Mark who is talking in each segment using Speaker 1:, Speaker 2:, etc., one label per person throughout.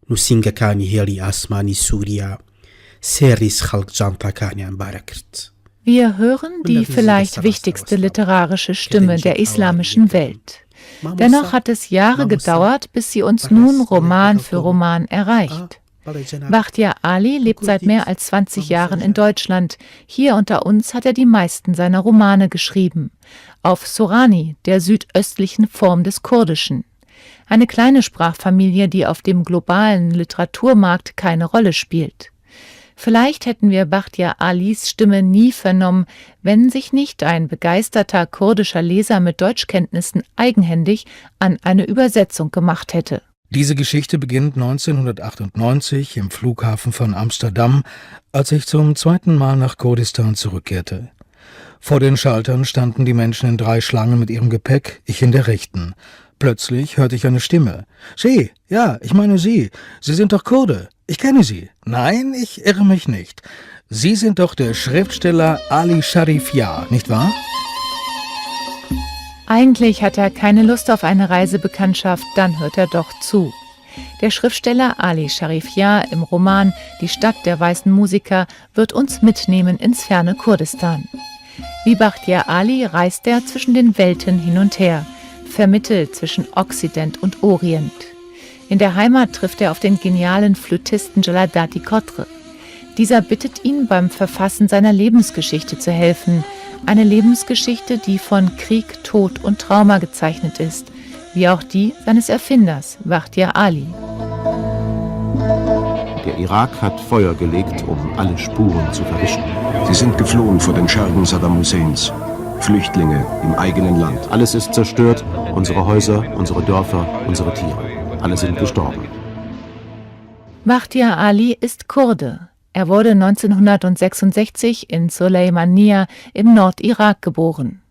Speaker 1: nusinga kani heli asmani Surya, seris khalq janta kani an barakrt.
Speaker 2: Wir hören die vielleicht wichtigste literarische Stimme der islamischen Welt. Dennoch hat es Jahre gedauert, bis sie uns nun Roman für Roman erreicht. Bachtiar Ali lebt seit mehr als 20 Jahren in Deutschland. Hier unter uns hat er die meisten seiner Romane geschrieben. Auf Sorani, der südöstlichen Form des Kurdischen. Eine kleine Sprachfamilie, die auf dem globalen Literaturmarkt keine Rolle spielt. Vielleicht hätten wir Bachtiar Alis Stimme nie vernommen, wenn sich nicht ein begeisterter kurdischer Leser mit Deutschkenntnissen eigenhändig an eine Übersetzung gemacht hätte.
Speaker 3: Diese Geschichte beginnt 1998 im Flughafen von Amsterdam, als ich zum zweiten Mal nach Kurdistan zurückkehrte. Vor den Schaltern standen die Menschen in 3 Schlangen mit ihrem Gepäck, ich in der rechten. Plötzlich hörte ich eine Stimme. »Sie, ja, ich meine Sie. Sie sind doch Kurde. Ich kenne Sie.« »Nein, ich irre mich nicht. Sie sind doch der Schriftsteller Ali Sharifiar, nicht wahr?«
Speaker 2: Eigentlich hat er keine Lust auf eine Reisebekanntschaft, dann hört er doch zu. Der Schriftsteller Ali Sharifiar im Roman »Die Stadt der weißen Musiker« wird uns mitnehmen ins ferne Kurdistan. Wie Bachtiar Ali reist er zwischen den Welten hin und her, vermittelt zwischen Okzident und Orient. In der Heimat trifft er auf den genialen Flötisten Jaladati Kotre. Dieser bittet ihn, beim Verfassen seiner Lebensgeschichte zu helfen. Eine Lebensgeschichte, die von Krieg, Tod und Trauma gezeichnet ist, wie auch die seines Erfinders, Bachtiar Ali.
Speaker 4: Der Irak hat Feuer gelegt, um alle Spuren zu verwischen.
Speaker 5: Sie sind geflohen vor den Schergen Saddam Husseins. Flüchtlinge im eigenen Land.
Speaker 4: Alles ist zerstört, unsere Häuser, unsere Dörfer, unsere Tiere. Alle sind gestorben.
Speaker 2: Bachtiar Ali ist Kurde. Er wurde 1966 in Suleimaniya im Nordirak geboren.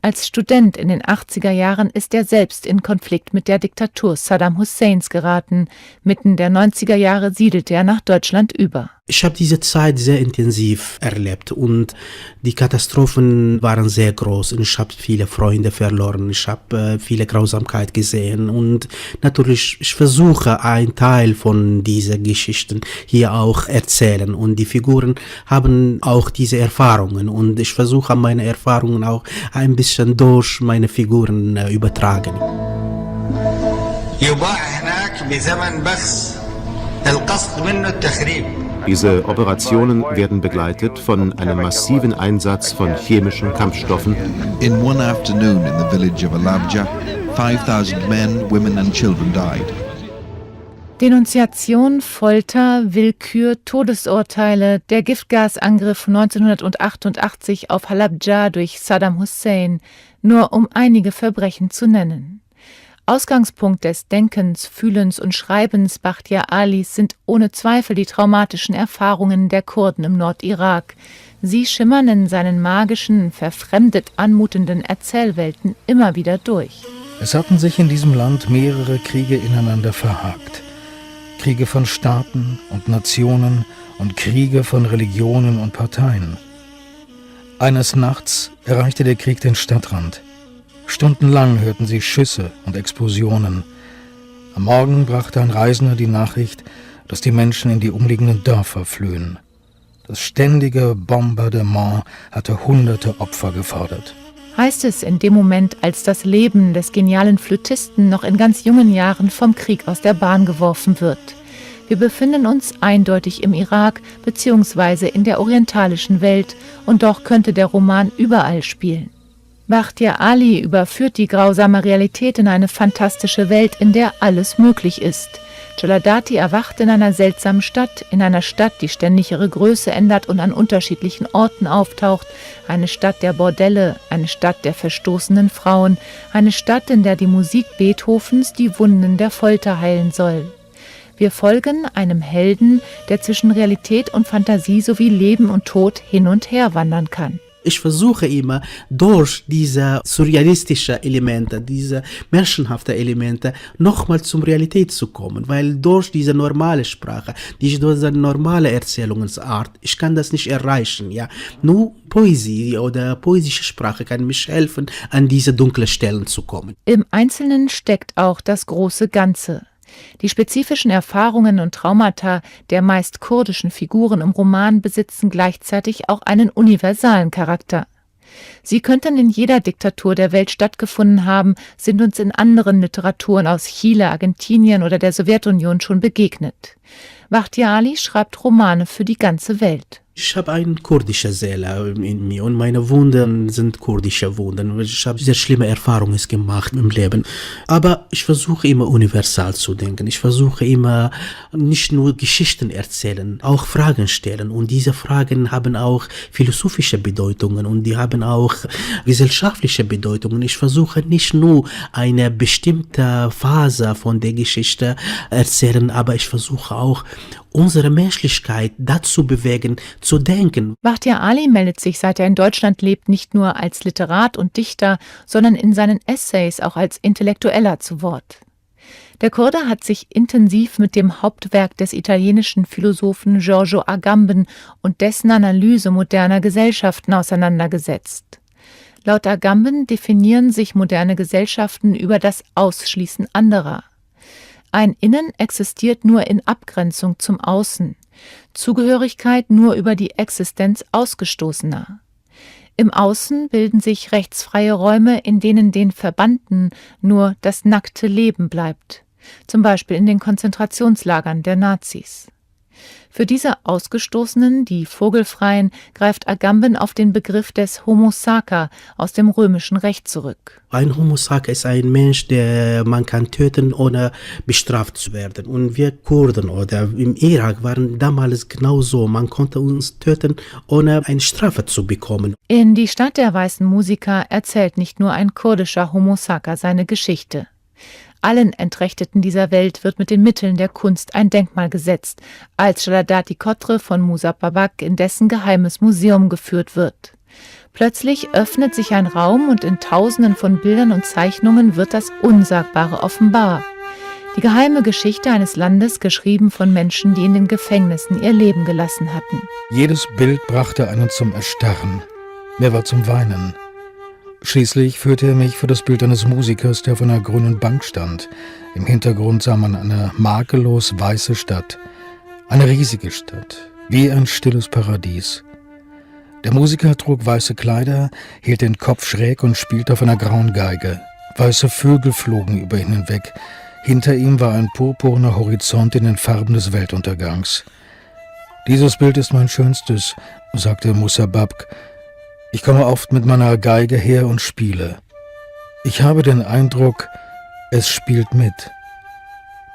Speaker 2: Als Student in den 80er Jahren ist er selbst in Konflikt mit der Diktatur Saddam Husseins geraten. Mitten der 90er Jahre siedelte er nach Deutschland über.
Speaker 1: Ich habe diese Zeit sehr intensiv erlebt und die Katastrophen waren sehr groß. Und ich habe viele Freunde verloren, ich habe viele Grausamkeit gesehen und natürlich, ich versuche einen Teil von diesen Geschichten hier auch erzählen und die Figuren haben auch diese Erfahrungen und ich versuche meine Erfahrungen auch ein bisschen durch meine Figuren übertragen.
Speaker 4: Diese Operationen werden begleitet von einem massiven Einsatz von chemischen Kampfstoffen.
Speaker 6: In one afternoon in the village of Halabja, 5,000 men, women and children died.
Speaker 2: Denunziation, Folter, Willkür, Todesurteile, der Giftgasangriff 1988 auf Halabja durch Saddam Hussein, nur um einige Verbrechen zu nennen. Ausgangspunkt des Denkens, Fühlens und Schreibens Bachtiar Alis sind ohne Zweifel die traumatischen Erfahrungen der Kurden im Nordirak. Sie schimmern in seinen magischen, verfremdet anmutenden Erzählwelten immer wieder durch.
Speaker 3: Es hatten sich in diesem Land mehrere Kriege ineinander verhakt. Kriege von Staaten und Nationen und Kriege von Religionen und Parteien. Eines Nachts erreichte der Krieg den Stadtrand. Stundenlang hörten sie Schüsse und Explosionen. Am Morgen brachte ein Reisender die Nachricht, dass die Menschen in die umliegenden Dörfer flühen. Das ständige Bombardement hatte hunderte Opfer gefordert.
Speaker 2: Heißt es in dem Moment, als das Leben des genialen Flötisten noch in ganz jungen Jahren vom Krieg aus der Bahn geworfen wird. Wir befinden uns eindeutig im Irak bzw. in der orientalischen Welt und doch könnte der Roman überall spielen. Bachtiar Ali überführt die grausame Realität in eine fantastische Welt, in der alles möglich ist. Jaladati erwacht in einer seltsamen Stadt, in einer Stadt, die ständig ihre Größe ändert und an unterschiedlichen Orten auftaucht, eine Stadt der Bordelle, eine Stadt der verstoßenen Frauen, eine Stadt, in der die Musik Beethovens die Wunden der Folter heilen soll. Wir folgen einem Helden, der zwischen Realität und Fantasie sowie Leben und Tod hin und her wandern kann.
Speaker 1: Ich versuche immer durch diese surrealistischen Elemente, diese märchenhaften Elemente nochmal zum Realität zu kommen, weil durch diese normale Sprache, diese normale Erzählungsart, ich kann das nicht erreichen, ja. Nur Poesie oder poetische Sprache kann mich helfen, an diese dunklen Stellen zu kommen.
Speaker 2: Im Einzelnen steckt auch das große Ganze. Die spezifischen Erfahrungen und Traumata der meist kurdischen Figuren im Roman besitzen gleichzeitig auch einen universalen Charakter. Sie könnten in jeder Diktatur der Welt stattgefunden haben, sind uns in anderen Literaturen aus Chile, Argentinien oder der Sowjetunion schon begegnet. Bakhtiar Ali schreibt Romane für die ganze Welt.
Speaker 1: Ich habe eine kurdische Seele in mir und meine Wunden sind kurdische Wunden. Ich habe sehr schlimme Erfahrungen gemacht im Leben. Aber ich versuche immer universal zu denken. Ich versuche immer nicht nur Geschichten erzählen, auch Fragen stellen. Und diese Fragen haben auch philosophische Bedeutungen und die haben auch gesellschaftliche Bedeutungen. Ich versuche nicht nur eine bestimmte Phase von der Geschichte erzählen, aber ich versuche auch unsere Menschlichkeit dazu bewegen, zu denken.
Speaker 2: Bakhtiar Ali meldet sich, seit er in Deutschland lebt, nicht nur als Literat und Dichter, sondern in seinen Essays auch als Intellektueller zu Wort. Der Kurde hat sich intensiv mit dem Hauptwerk des italienischen Philosophen Giorgio Agamben und dessen Analyse moderner Gesellschaften auseinandergesetzt. Laut Agamben definieren sich moderne Gesellschaften über das Ausschließen anderer. Ein Innen existiert nur in Abgrenzung zum Außen, Zugehörigkeit nur über die Existenz Ausgestoßener. Im Außen bilden sich rechtsfreie Räume, in denen den Verbannten nur das nackte Leben bleibt, zum Beispiel in den Konzentrationslagern der Nazis. Für diese Ausgestoßenen, die Vogelfreien, greift Agamben auf den Begriff des Homo sacer aus dem römischen Recht zurück.
Speaker 1: Ein Homo sacer ist ein Mensch, der man kann töten, ohne bestraft zu werden. Und wir Kurden oder im Irak waren damals genauso. Man konnte uns töten, ohne eine Strafe zu bekommen.
Speaker 2: In Die Stadt der weißen Musiker erzählt nicht nur ein kurdischer Homo sacer seine Geschichte. Allen Entrechteten dieser Welt wird mit den Mitteln der Kunst ein Denkmal gesetzt, als Shaladati Kotre von Musa Babak in dessen geheimes Museum geführt wird. Plötzlich öffnet sich ein Raum und in Tausenden von Bildern und Zeichnungen wird das Unsagbare offenbar. Die geheime Geschichte eines Landes, geschrieben von Menschen, die in den Gefängnissen ihr Leben gelassen hatten.
Speaker 3: Jedes Bild brachte einen zum Erstarren, mehr war zum Weinen. Schließlich führte er mich vor das Bild eines Musikers, der auf einer grünen Bank stand. Im Hintergrund sah man eine makellos weiße Stadt. Eine riesige Stadt, wie ein stilles Paradies. Der Musiker trug weiße Kleider, hielt den Kopf schräg und spielte auf einer grauen Geige. Weiße Vögel flogen über ihn hinweg. Hinter ihm war ein purpurner Horizont in den Farben des Weltuntergangs. »Dieses Bild ist mein schönstes«, sagte Musa Babak. »Ich komme oft mit meiner Geige her und spiele. Ich habe den Eindruck, es spielt mit.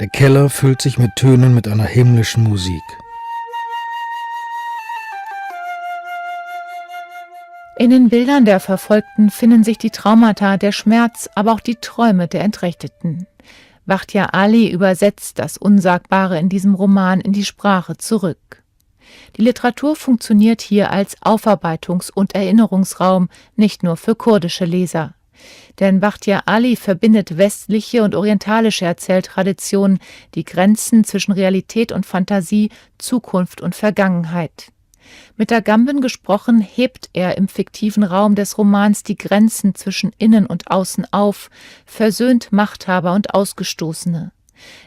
Speaker 3: Der Keller füllt sich mit Tönen mit einer himmlischen Musik.«
Speaker 2: In den Bildern der Verfolgten finden sich die Traumata, der Schmerz, aber auch die Träume der Entrechteten. Bakhtiar Ali übersetzt das Unsagbare in diesem Roman in die Sprache zurück. Die Literatur funktioniert hier als Aufarbeitungs- und Erinnerungsraum, nicht nur für kurdische Leser. Denn Bakhtiar Ali verbindet westliche und orientalische Erzähltraditionen, die Grenzen zwischen Realität und Fantasie, Zukunft und Vergangenheit. Mit Agamben gesprochen hebt er im fiktiven Raum des Romans die Grenzen zwischen Innen und Außen auf, versöhnt Machthaber und Ausgestoßene.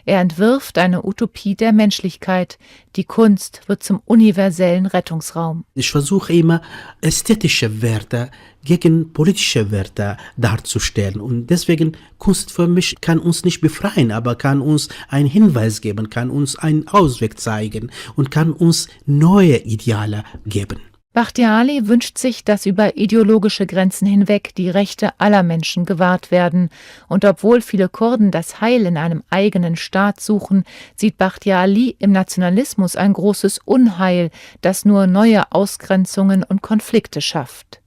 Speaker 2: Er entwirft eine Utopie der Menschlichkeit. Die Kunst wird zum universellen Rettungsraum.
Speaker 1: Ich versuche immer, ästhetische Werte gegen politische Werte darzustellen. Und deswegen, Kunst für mich kann uns nicht befreien, aber kann uns einen Hinweis geben, kann uns einen Ausweg zeigen und kann uns neue Ideale geben.
Speaker 2: Bakhtiar Ali wünscht sich, dass über ideologische Grenzen hinweg die Rechte aller Menschen gewahrt werden. Und obwohl viele Kurden das Heil in einem eigenen Staat suchen, sieht Bakhtiar Ali im Nationalismus ein großes Unheil, das nur neue Ausgrenzungen und Konflikte schafft.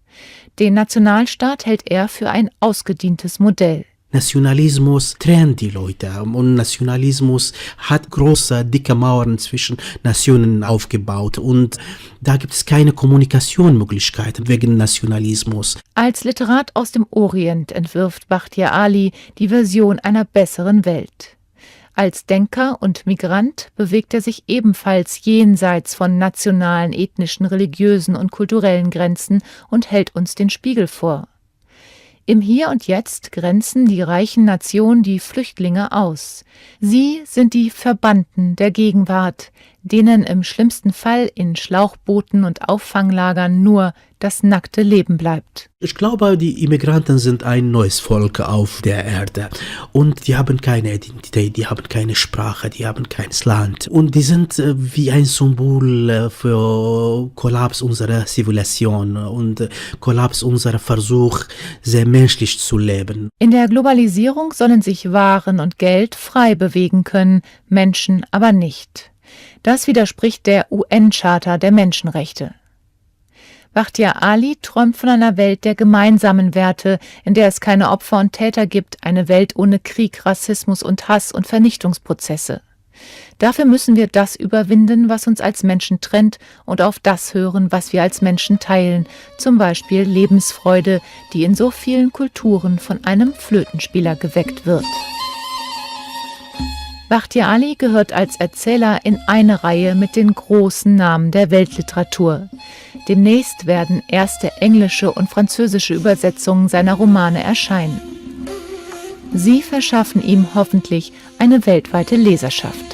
Speaker 2: Den Nationalstaat hält er für ein ausgedientes Modell.
Speaker 1: Nationalismus trennt die Leute und Nationalismus hat große, dicke Mauern zwischen Nationen aufgebaut und da gibt es keine Kommunikationsmöglichkeiten wegen Nationalismus.
Speaker 2: Als Literat aus dem Orient entwirft Bakhtiar Ali die Version einer besseren Welt. Als Denker und Migrant bewegt er sich ebenfalls jenseits von nationalen, ethnischen, religiösen und kulturellen Grenzen und hält uns den Spiegel vor. Im Hier und Jetzt grenzen die reichen Nationen die Flüchtlinge aus. Sie sind die Verbannten der Gegenwart, denen im schlimmsten Fall in Schlauchbooten und Auffanglagern nur das nackte Leben bleibt.
Speaker 1: Ich glaube, die Immigranten sind ein neues Volk auf der Erde und die haben keine Identität, die haben keine Sprache, die haben kein Land und die sind wie ein Symbol für Kollaps unserer Zivilisation und Kollaps unserer Versuch, sehr menschlich zu leben.
Speaker 2: In der Globalisierung sollen sich Waren und Geld frei bewegen können, Menschen aber nicht. Das widerspricht der UN-Charta der Menschenrechte. Bakhtiar Ali träumt von einer Welt der gemeinsamen Werte, in der es keine Opfer und Täter gibt, eine Welt ohne Krieg, Rassismus und Hass und Vernichtungsprozesse. Dafür müssen wir das überwinden, was uns als Menschen trennt, und auf das hören, was wir als Menschen teilen, zum Beispiel Lebensfreude, die in so vielen Kulturen von einem Flötenspieler geweckt wird. Bakhtiar Ali gehört als Erzähler in eine Reihe mit den großen Namen der Weltliteratur. Demnächst werden erste englische und französische Übersetzungen seiner Romane erscheinen. Sie verschaffen ihm hoffentlich eine weltweite Leserschaft.